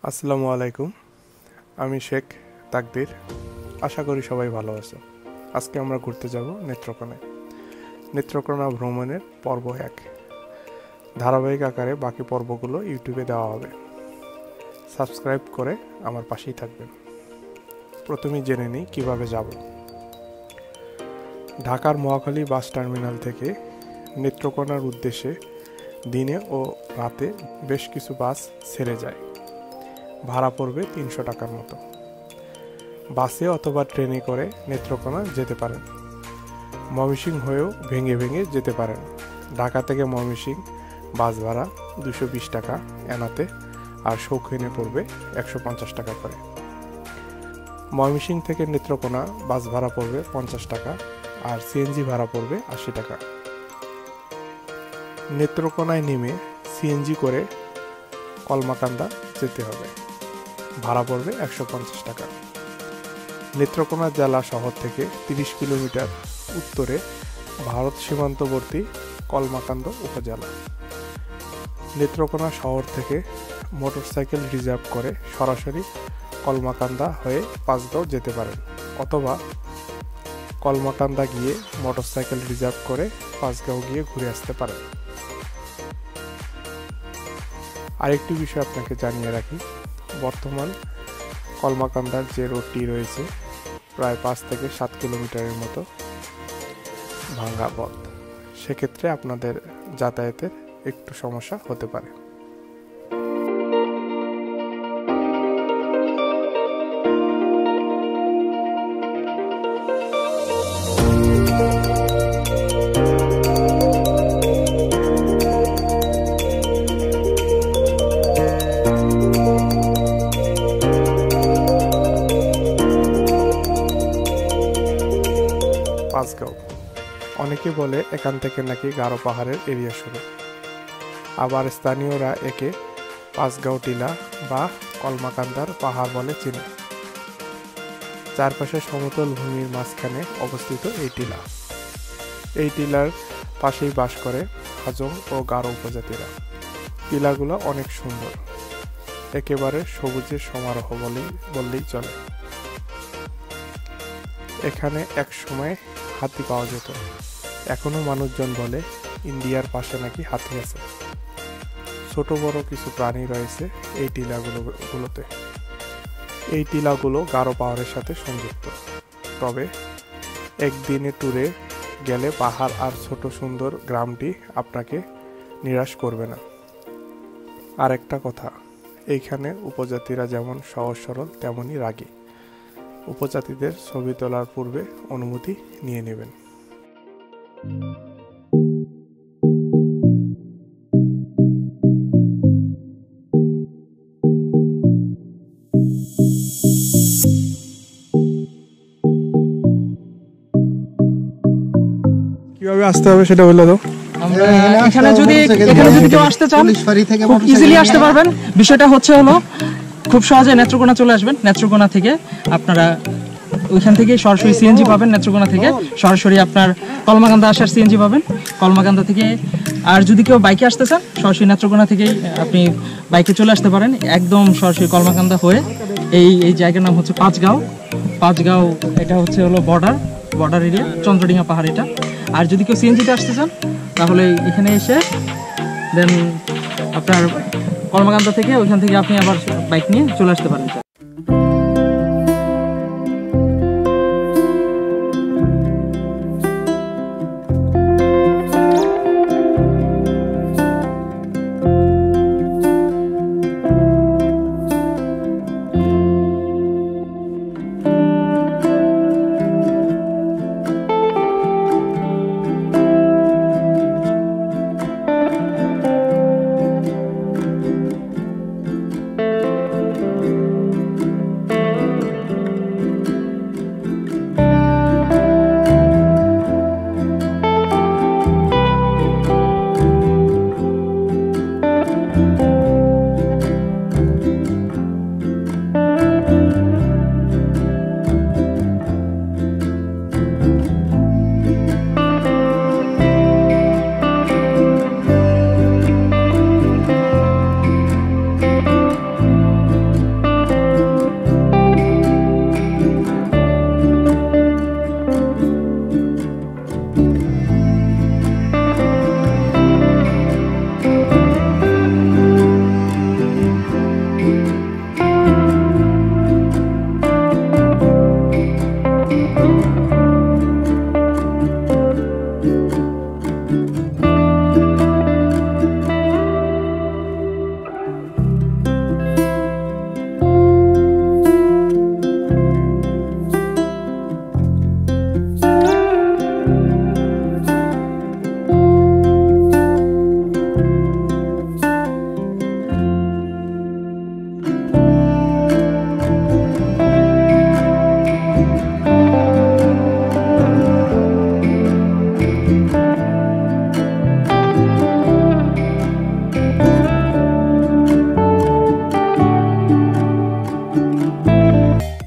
আসসালামু আলাইকুম, আমি শেখ তাকবীর। আশা করি সবাই ভালো আছে। আজকে আমরা ঘুরতে যাব নেত্রকোনায়। নেত্রকোনা ভ্রমণের পর্ব 1 ধারাবাহিক আকারে বাকি পর্বগুলো ইউটিউবে দেওয়া হবে। সাবস্ক্রাইব করে আমার পাশেই থাকবেন। প্রথমেই জেনে নিই কীভাবে যাব। ঢাকার মহাখালী বাস টার্মিনাল থেকে নেত্রকোনার উদ্দেশ্যে দিনে ও রাতে বেশ কিছু বাস ছেড়ে যায়। ভাড়া পড়বে ৩০০ টাকার মতো। বাসে অথবা ট্রেনে করে নেত্রকোনা যেতে পারেন। ময়মনসিংহ হয়েও ভেঙে ভেঙে যেতে পারেন। ঢাকা থেকে ময়মনসিংহ বাস ভাড়া ২২০ টাকা এনাতে, আর শৌখিনে পড়বে ১৫০ টাকা করে। ময়মনসিংহ থেকে নেত্রকোনা বাস ভাড়া পড়বে ৫০ টাকা, আর সিএনজি ভাড়া পড়বে ৮০ টাকা। নেত্রকোনায় নেমে সিএনজি করে কলমাকান্দা যেতে হবে। ভাড়া পড়বে ১৫০ টাকা। নেত্রকোনা জেলা শহর থেকে ৩০ কিলোমিটার উত্তরে ভারত সীমান্তবর্তী কলমাকান্দ উপজেলা। নেত্রকোনা শহর থেকে মোটরসাইকেল রিজার্ভ করে সরাসরি কলমাকান্দা হয়ে পাঁচগাঁও যেতে পারেন, অথবা কলমাকান্দা গিয়ে মোটরসাইকেল রিজার্ভ করে পাঁচগাঁও গিয়ে ঘুরে আসতে পারেন। আরেকটি বিষয় আপনাকে জানিয়ে রাখি, বর্তমান কলমাকান্দার যে রোডটি রয়েছে প্রায় ৫ থেকে ৭ কিলোমিটারের মতো ভাঙা পথ। সেক্ষেত্রে আপনাদের যাতায়াতের একটু সমস্যা হতে পারে। পাঁচগাঁও, অনেকে বলে এখান থেকে নাকি গারো পাহাড়ের এরিয়া শুরু। আবার স্থানীয়রা একে পাঁচগাঁও টিলা বা কলমাকান্দার পাহাড় বলে চেনে। চারপাশে সমতল ভূমির মাঝখানে অবস্থিত এই টিলা। এই টিলার পাশেই বাস করে হাজং ও গারো উপজাতিরা। টিলাগুলো অনেক সুন্দর, একেবারে সবুজের সমারোহ বললেই চলে। এখানে এক সময় হাতি পাওয়া যেত। এখনো মানুষজন বলে ইন্ডিয়ার পাশে নাকি হাতি আছে। ছোট বড় কিছু প্রাণী রয়েছে এই টিলাগুলোতে। এই টিলাগুলো গারো পাহাড়ের সাথে সংযুক্ত। তবে একদিনে ট্যুরে গেলে পাহাড় আর ছোট সুন্দর গ্রামটি আপনাকে নিরাশ করবে না। আর একটা কথা, এইখানে উপজাতিরা যেমন সহজ সরল তেমনই রাগী। উপজাতিদের ছবি তোলার পূর্বে অনুমতি নিয়ে নেবেন। কিভাবে আসতে হবে সেটা বলে দাও। এখানে যদি কেউ আসতে চান খুব ইজিলি আসতে পারবেন। বিষয়টা হলো খুব সহজে নেত্রকোনা চলে আসবেন। নেত্রকোনা থেকে আপনারা ওইখান থেকে সরাসরি সিএনজি পাবেন। নেত্রকোনা থেকে সরাসরি আপনার কলমাকান্দা আসার সিএনজি পাবেন। কলমাকান্দা থেকে আর যদি কেউ বাইকে আসতে চান সরাসরি নেত্রকোনা থেকেই আপনি বাইকে চলে আসতে পারেন। একদম সরাসরি কলমাকান্দা হয়ে এই জায়গার নাম হচ্ছে পাঁচগাঁও। এটা হলো বর্ডার এরিয়া, চন্দ্রডিঙা পাহাড় এটা। আর যদি কেউ সিএনজিতে আসতে চান তাহলে এখানে এসে দেন আপনার কলমাকান্দা থেকে ওইখান থেকে আপনি আবার বাইক নিয়ে চলে আসতে পারেন।